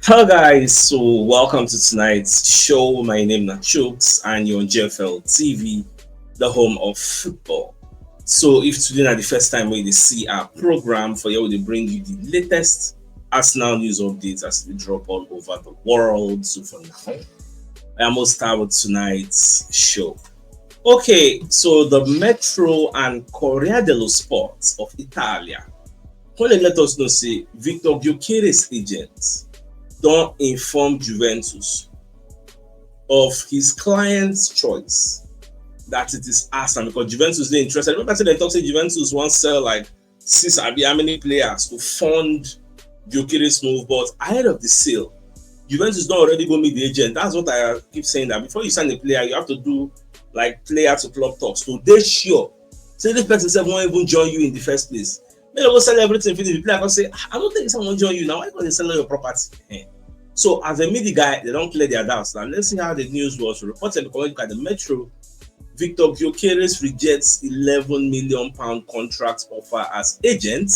Hello guys, so welcome to tonight's show. My name is CHUKS and you're on JFL TV, the home of football. So if today is the first time we see our program for you, we bring you the latest Arsenal news updates as they drop all over the world. So for now, I am going to start with tonight's show. Okay, so the Metro and Corriere dello Sport of Italia, let us know say Victor Gyökeres agent don't inform Juventus of his client's choice that it is Arsenal because Juventus is interested. Remember, they talk say Juventus wants to sell like how many players to fund Gyökeres move, but ahead of the sale, Juventus don't already go meet the agent. That's what I keep saying, that before you sign a player, you have to do like player to club talks. So they sure say this person won't even join you in the first place. They will sell everything. The player can say, I don't think someone join you now. Why can't they sell your property? So as a media guy, they don't clear their doubts. Now let's see how the news was reported. Because look at the Metro, Victor Gyökeres rejects £11 million contract offer as agent,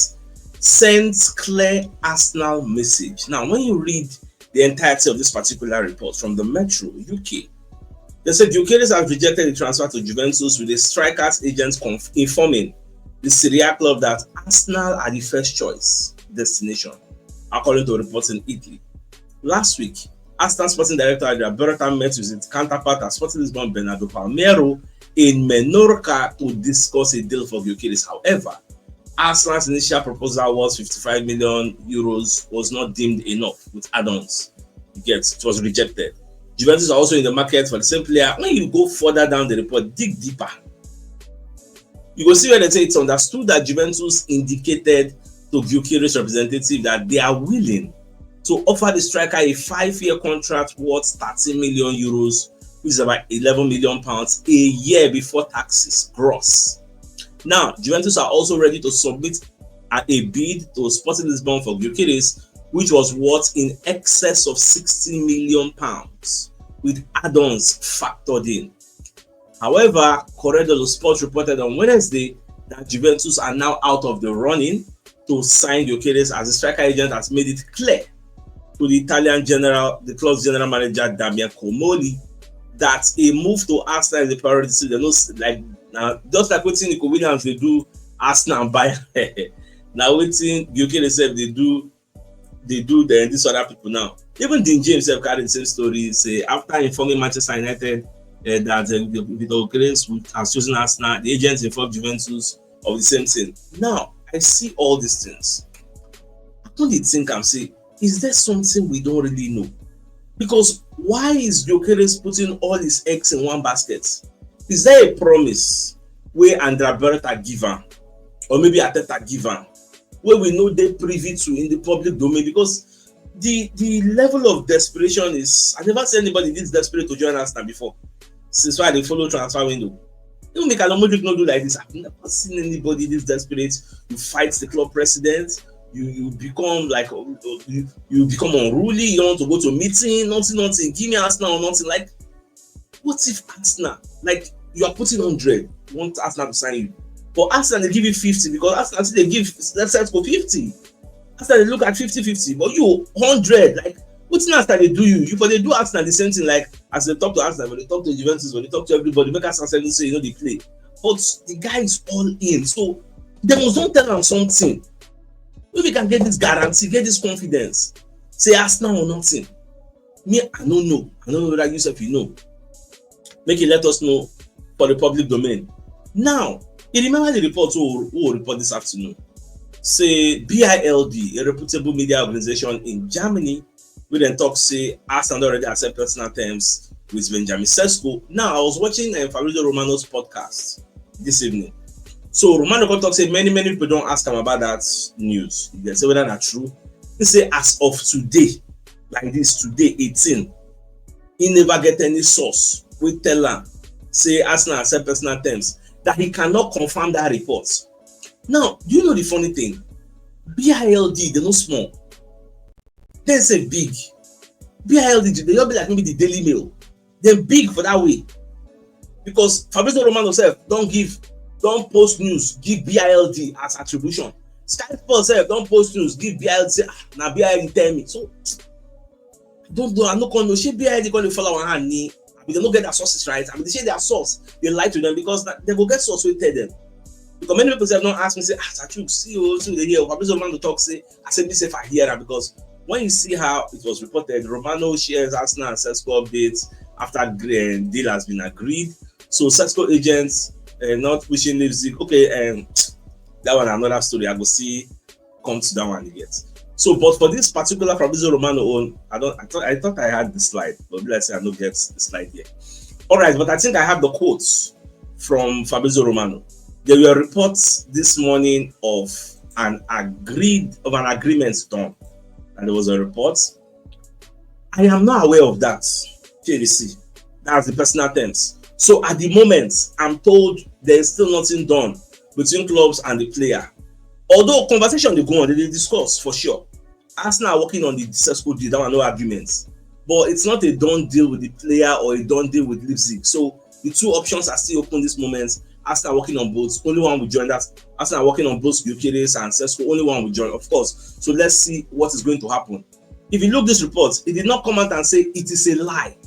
sends clear Arsenal message. Now, when you read the entirety of this particular report from the Metro UK, they said Gyökeres has rejected the transfer to Juventus with the strikers agent informing the Serie A club that Arsenal are the first choice destination, according to reports in Italy. Last week, Arsenal Sporting Director Adrian Beretta met with his counterpart at Sporting Lisbon Bernardo Palmeiro in Menorca to discuss a deal for Gyökeres. However, Arsenal's initial proposal was €55 million was not deemed enough with add-ons. It was rejected. Juventus are also in the market for the same player. When you go further down the report, dig deeper, you will see where they say it's understood that Juventus indicated to Gyökeres representative that they are willing to offer the striker a 5-year contract worth €30 million, which is about £11 million a year before taxes gross. Now, Juventus are also ready to submit a bid to Sporting Lisbon for Gyökeres, which was worth in excess of £60 million with add-ons factored in. However, Corriere dello Sport reported on Wednesday that Juventus are now out of the running to sign Gyökeres, as the striker agent has made it clear to the club's general manager Damian Comoli that a move to Arsenal is a priority. They know, just like what Nico Williams they do Arsenal and Bayern. Now waiting Gyökeres said they do then these other people now. Even Dean James have carried the same story. Say after informing Manchester United that Victor Gyökeres has chosen Arsenal, the agents informed Juventus of the same thing. Now I see all these things. I don't think I'm saying, is there something we don't really know? Because why is Gyökeres putting all his eggs in one basket? Is there a promise where Andrea Beretta give him, or maybe Ateta give him, where we know they privy to in the public domain? Because the level of desperation is, I never seen anybody this desperate to join Arsenal before. Since why they follow transfer window. Even Mikel Modric not do like this. I've never seen anybody this desperate. You fight the club president. You become like you become unruly. You don't want to go to a meeting. Nothing. Give me Arsenal or nothing. Like, what if Arsenal, like, you are putting 100, you want Arsenal to sign you, but Arsenal they give you 50 because Arsenal they give let's say for 50. Arsenal they look at 50-50, but you 100. Like, what's Arsenal they do you? But they do Arsenal the same thing. Like as they talk to Arsenal, when they talk to Juventus, when they talk to everybody, make Arsenal say they play. But the guy is all in, so they must not tell him something. If we can get this guarantee, get this confidence, say Arsenal or nothing. Me, I don't know. I don't know whether yourself you know. Make it let us know for the public domain. Now, you remember the report who report this afternoon? Say BILD, a reputable media organization in Germany, we then talk say Arsenal already accept personal terms with Benjamin Sesko. Now, I was watching Fabrizio Romano's podcast this evening. So Romano talk say many people don't ask him about that news. They say whether that's true. They say as of today, like this today 18, he never get any source with tell him say Arsenal accept personal terms, that he cannot confirm that report. Now, do you know the funny thing? BILD, they're not small. They say big. BILD, they don't be like maybe the Daily Mail. They're big for that way. Because Fabrizio Romano himself don't post news, give BILD as attribution. Sky Sports don't post news, give BIL say na BIL tell me. So don't know, I no con know. Shey BIL gonna follow one hand ni? I mean, they don't get their sources right. I mean, they say their source, they lie to them because they go get source wey tell them. Because many people have not asked me, say, CHUKS, see they hear, Fabrizio Romano talk, say, I said, this if I hear that, because when you see how it was reported, Romano shares Arsenal and Sesco updates after deal has been agreed. So Sesco agents not wishing Leipzig. Okay, that one another story. I go see come to that one yet. So, but for this particular Fabrizio Romano own, I thought I had the slide, but let's say I don't get the slide here. All right, but I think I have the quotes from Fabrizio Romano. There were reports this morning of an agreement done, and there was a report. I am not aware of that. JVC, that's the personal terms. So at the moment, I'm told there is still nothing done between clubs and the player. Although conversation they go on, they discuss for sure. Arsenal are working on the Sesco deal, that one no arguments. But it's not a done deal with the player or a done deal with Leipzig. So the two options are still open this moment. Arsenal working on both. Only one will join that. Arsenal working on both Gyökeres and Sesco. Only one will join, of course. So let's see what is going to happen. If you look this report, it did not come out and say it is a lie.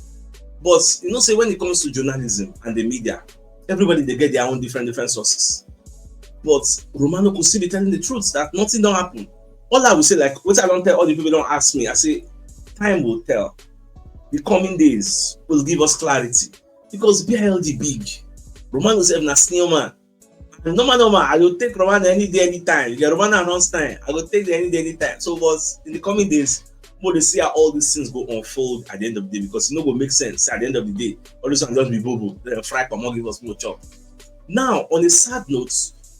But you know, say when it comes to journalism and the media, everybody they get their own different sources. But Romano could still be telling the truth that nothing don't happen. All I will say, like what I don't tell all the people don't ask me, I say time will tell. The coming days will give us clarity because BILD big. Romano is a snail man. And normal, I will take Romano any day, anytime. If Romano announce time, I will take the any day, anytime. So, but in the coming days, we'll see how all these things go unfold at the end of the day because it will make sense at the end of the day. All this one just be bobo. Then fry come on, give us more chop. Now, on a sad note,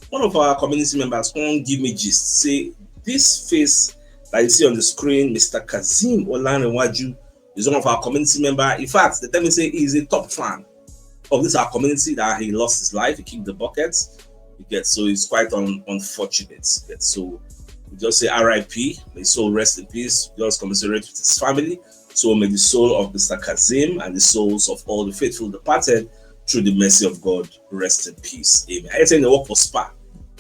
one of our community members come give me gist. Say this face that you see on the screen, Mr. Kazim Olanrewaju, is one of our community member. In fact, they tell me say he's a top fan of this our community that he lost his life. He kicked the bucket. So it's quite unfortunate. So we just say RIP. May his soul rest in peace. Just commiserate with his family. So may the soul of Mr. Kazim and the souls of all the faithful departed through the mercy of God rest in peace. Amen. I say they work for Spa.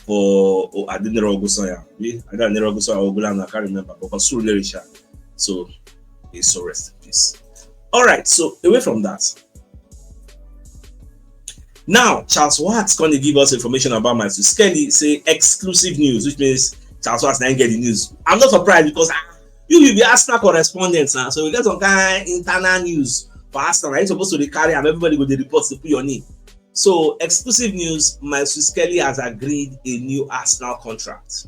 I didn't know Ogusoya. I don't know Ogusoya. I can't remember. But for Sulurisha. So his soul rest in peace. All right. So away from that. Now, Charles Watts going to give us information about my Skelly, say exclusive news, which means Charles Watts didn't get the news. I'm not surprised because you will be Arsenal correspondents, so we get some kind of internal news for Arsenal. Right? You're supposed to carry and everybody go to report to put your name. So, exclusive news, my Skelly has agreed a new Arsenal contract.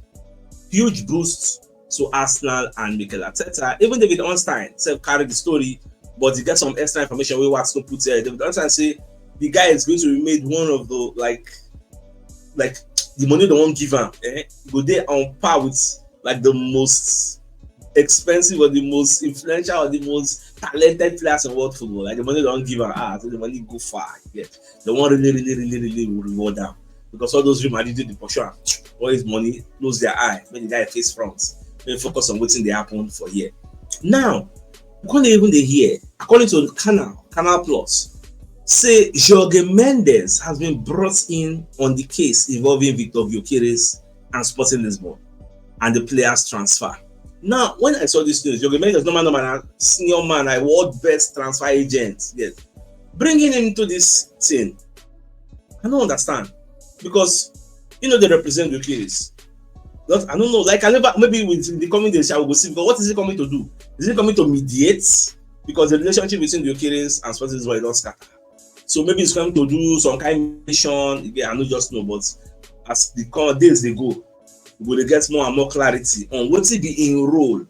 Huge boost to Arsenal and Mikel Arteta. Even David Ornstein said carry the story, but he gets some extra information we Watts to put here. David Ornstein say the guy is going to be made one of the like the money they won't give him. Go there on par with like the most expensive or the most influential or the most talented players in world football. Like the money they don't give him, so the money go far. Yeah, they want really reward them because all those Real Madrid do the portion, all his money close their eye when the guy face front. They focus on what's they happen for here. Now, according even they hear, according to Canal Plus. Say Jorge Mendes has been brought in on the case involving Victor Gyökeres and Sporting Lisbon and the players' transfer. Now, when I saw this news, Jorge Mendes, no man, senior man, I world best transfer agent, yes, bringing him into this thing, I don't understand because they represent Gyökeres. I don't know, like I never maybe with the coming days I will go see because what is he coming to do? Is he coming to mediate? Because the relationship between Gyökeres and Sporting Lisbon is not scattered. So maybe it's going to do some kind of mission. Again, I don't just know, but as the days they go, we will get more and more clarity on what will be in role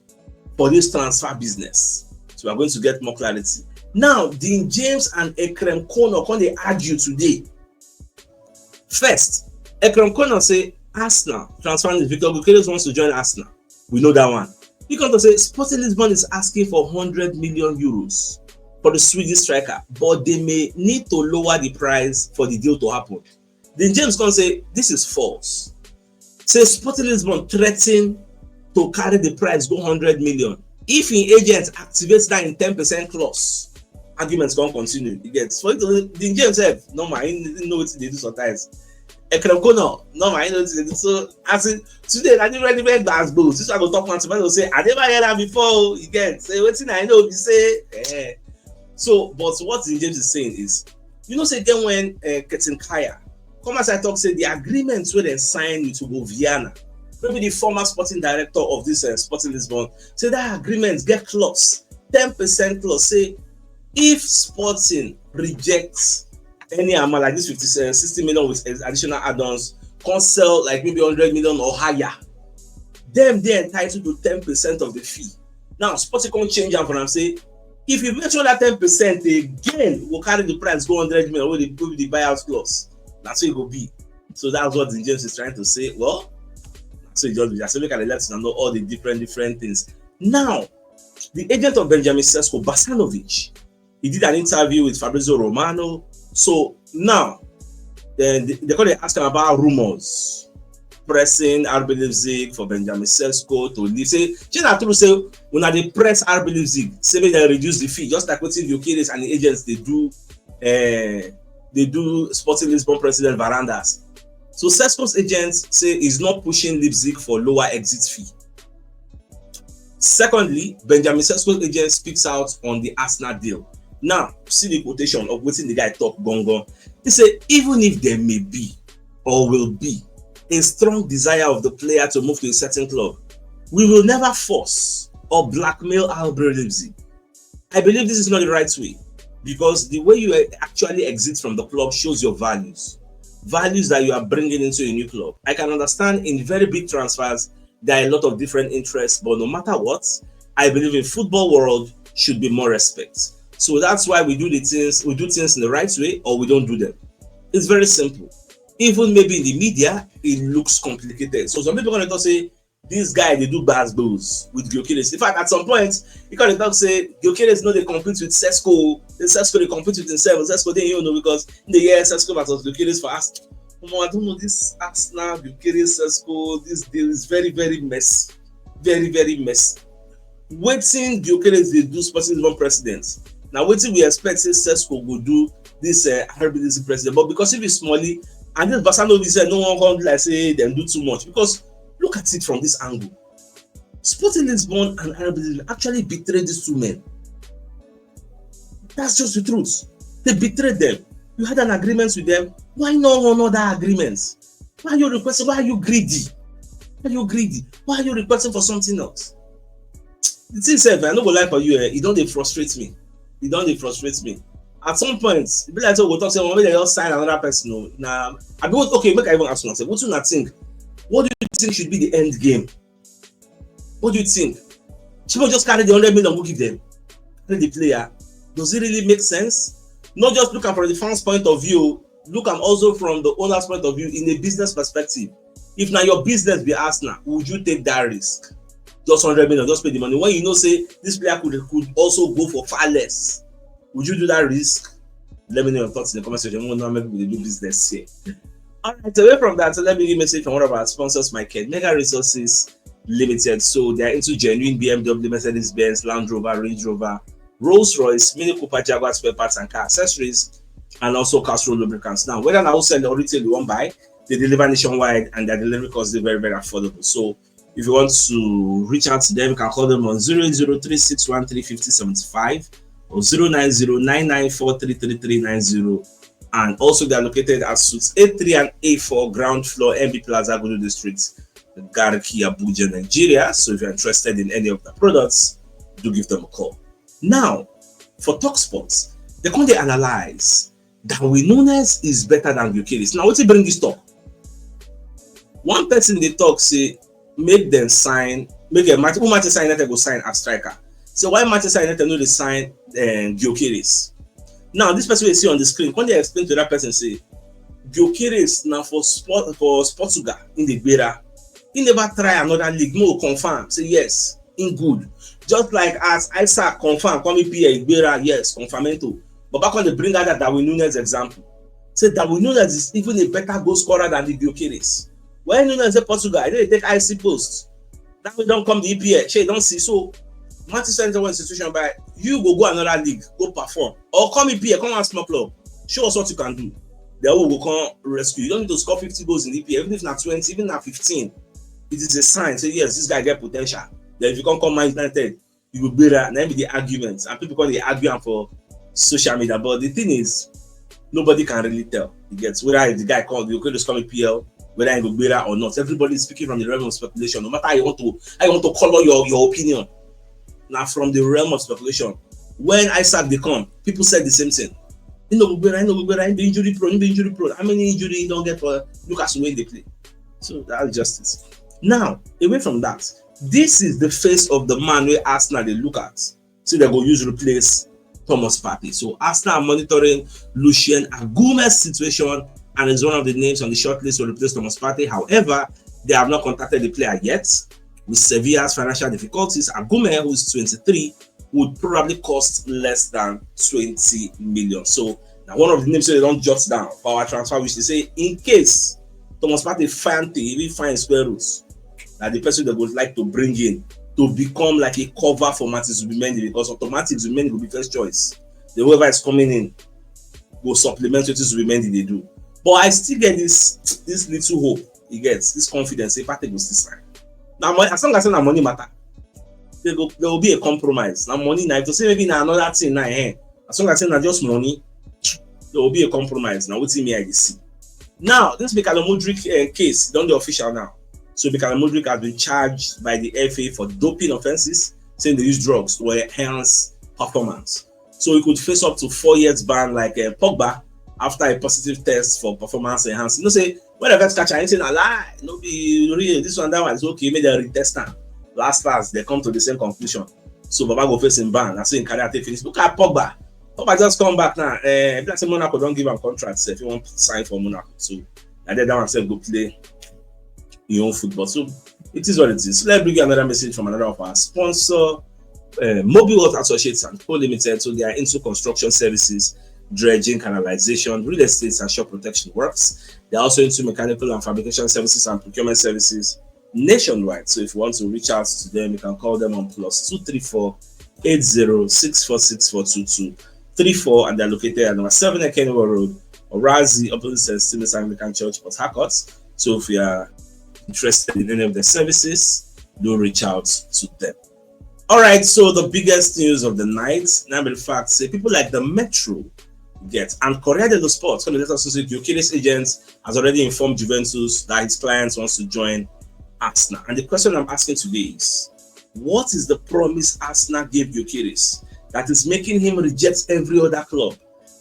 for this transfer business. So we are going to get more clarity. Now, Dean James and Ekrem Konor can they argue today? First, Ekrem Konor say Arsenal transferring Victor Gyökeres wants to join Arsenal. We know that one. He can say Sporting Lisbon is asking for 100 million euros. For the Swedish striker, but they may need to lower the price for the deal to happen. Then James can say this is false. Say Sporting Lisbon threatening to carry the price go 100 million. If an agent activates that in 10% clause, arguments can continue. You get so then James said, no man, he didn't know what they do sometimes. Ekremko no my so as in today I didn't really glass bulls. This one go talk one to man say I never heard that before. You get say wetin I know be say So but what James is saying is, you know, say again when Ketin Kaya come as I talk say the agreements where they sign with Hugo Viana, maybe the former sporting director of this Sporting Lisbon, say that agreement get clause 10% clause say if Sporting rejects any amount like this 60 million with additional add-ons, can sell like maybe 100 million or higher, them they entitled to 10% of the fee. Now Sporting can change am for am say if you mention that 10% again, will carry the price go 100 million with the buyout clause. That's what it will be. So that's what the James is trying to say. Well, so it just be just look at the left and know all the different things. Now, the agent of Benjamin Sesko, Basanovic, he did an interview with Fabrizio Romano. So now, then they call it asking about rumors pressing RB Leipzig for Benjamin Sesko to leave. Say, true say when they press RB Leipzig, say they reduce the fee, just like what the Okiris and the agents they do Sporting Lisbon president Varandas. So Sesko's agents say he's not pushing Leipzig for lower exit fee. Secondly, Benjamin Sesko's agent speaks out on the Arsenal deal. Now, see the quotation of what the guy talk gongo. He said, even if there may be or will be a strong desire of the player to move to a certain club, we will never force or blackmail RB Leipzig. I believe this is not the right way, because the way you actually exit from the club shows your values that you are bringing into a new club. I can understand in very big transfers there are a lot of different interests, but no matter what, I believe in football world should be more respect. So that's why we do things in the right way, or we don't do them. It's very simple. Even maybe in the media, it looks complicated. So some people are going to say, this guy, they do bad bulls with Gyökeres. In fact, at some point, you can talk say, Gyökeres know they compete with Sesko. The Sesko, they compete with themselves. Sesko, they don't know, because in the year, Sesko versus Gyökeres for us. I don't know, this Arsenal, Gyökeres, Sesko, this deal is very, very messy. Very, very messy. Waiting Gyökeres, they do Sporting Lisbon presidents. Now, waiting we expect say Sesko will do this RB president. But because if it's smally, and this Basanovic said no one can like say them do too much, because look at it from this angle. Sporting Lisbon and RB actually betrayed these two men. That's just the truth. They betrayed them. You had an agreement with them. Why not honor that agreement? Why are you requesting? Why are you greedy? Why are you greedy? Why are you requesting for something else? The thing said, I no go lie for you. It don't frustrate me. It don't frustrate me. At some point, it be like so we'll talk say, maybe they just sign another person. No, now I be okay. Make I even ask myself, what do you think? What do you think should be the end game? What do you think? Should we just carry the 100 million, go give them? Carry the player? Does it really make sense? Not just look at from the fans' point of view, look at also from the owner's point of view in a business perspective. If now your business be Arsenal, would you take that risk? Just 100 million, just pay the money. When you know, say this player could also go for far less, would you do that risk? Let me know your thoughts in the comment section. We know maybe we do business here. All right, away from that, so let me give a message from one of our sponsors, Mega Resources Limited. So they're into genuine BMW, Mercedes-Benz, Land Rover, Range Rover, Rolls-Royce, Mini Cooper, Jaguar spare parts and car accessories, and also Castrol lubricants. Now, whether now wholesale or retail you want to buy, they deliver nationwide and their delivery costs are very, very affordable. So if you want to reach out to them, you can call them on 08036135075 or 09099433390. And also they are located at suites A3 and A4 ground floor MB Plaza, Gudu District, Garki, Abuja, Nigeria. So if you're interested in any of the products, do give them a call. Now, for TalkSport, they come to analyze Darwin Núñez is better than Gyökeres. Now, what's he bring this talk? One person they talk say make them sign, make a match. Who Manchester United go sign as striker? So why Manchester United know they sign Gyökeres? Now, this person we see on the screen, when they explain to that person, say, Gyökeres now for Portugal in the Beira, he never try another league, no confirm, say yes, in good. Just like as Isaac confirm, come here, Beira, yes, confirmento. But back when they bring out that Darwin Núñez example, say Darwin Núñez is even a better goal scorer than the Gyökeres. When Núñez say Portugal, they take IC post. That we don't come the EPL, she don't see. So Manchester United institution by you go another league, go perform, or come here, come and small club, show us what you can do. they will come rescue. You don't need to score 50 goals in EPL, even if not 20, even not 15. It is a sign. Say yes, this guy get potential. Then if you can't come Man United, you will be there, and then be the arguments, and people can argue for social media. But the thing is, nobody can really tell. You get whether the guy called you could just come EPL, whether he will be there or not. Everybody is speaking from the realm of speculation. No matter how you want to color your opinion. Now from the realm of speculation. When Isaac they come, people said the same thing. The injury prone. How many injuries you don't get for Lucas when they play? So that's just it. Now, away from that, this is the face of the man where Arsenal they look at. So they go use replace Thomas Partey. So Arsenal are monitoring Lucien Agume's situation and is one of the names on the shortlist to replace Thomas Partey. However, they have not contacted the player yet. With Sevilla's financial difficulties, Agume, who is 23, would probably cost less than 20 million. So now one of the names they don't jot down for our transfer, which they say in case Thomas Partey find square roots, that the person that would like to bring in to become like a cover for Martin Zubimendi, because automatic Zubimendi will be first choice. The whoever is coming in will supplement what Zubimendi they do. But I still get this little hope. He gets this confidence. If Partey goes this time. Now, as long as the money matter, there will be a compromise. Now, money now, if you say maybe now another thing now, as long as it's not just money, there will be a compromise. Now, what's in me I see. Now, this Mikhail Mudryk case, done the official now. So Mikhail Mudryk has been charged by the FA for doping offenses, saying they use drugs to enhance performance. So he could face up to 4 years ban like Pogba after a positive test for performance enhancing. You know, say when the vet catch anything a lie, no be real. This one that one is okay. Maybe they retest them. Last they come to the same conclusion. So Baba go face him ban. I say in career finish. Look at Pogba. Pogba just come back now. If that's Monaco don't give him contract, if you want to sign for Monaco, so and then that one say go play your own football. So it is what it is. So let's bring you another message from another of our sponsor, Mobile World Associates and Co Limited. So they are into construction services, dredging, canalization, real estate, and shop protection works. They're also into mechanical and fabrication services and procurement services nationwide. So if you want to reach out to them, you can call them on +234 8064642234, and they're located at number 7 Kennewa Road, Orazi, opposite St. Stephen's Anglican Church, Port Harcourt. So if you are interested in any of their services, do reach out to them. All right, so the biggest news of the night, now the fact, say people like the Metro and Corriere dello Sport, Gyökeres agent has already informed Juventus that his clients wants to join Arsenal. And the question I'm asking today is, what is the promise Arsenal gave Gyökeres that is making him reject every other club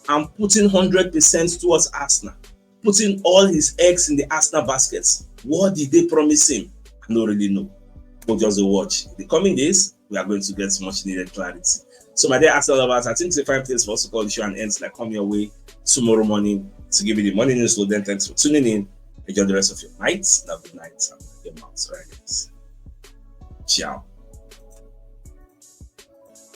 and putting 100% towards Arsenal, putting all his eggs in the Arsenal baskets? What did they promise him? I don't really know. But just watch. In the coming days, we are going to get much needed clarity. So my dear Arsenal lovers, I think it's a 5 days for us to call the show and ends like come your way tomorrow morning to give you the morning news. So then thanks for tuning in. Enjoy the rest of your night. Have a good night. Have a good night. All right, guys. Ciao.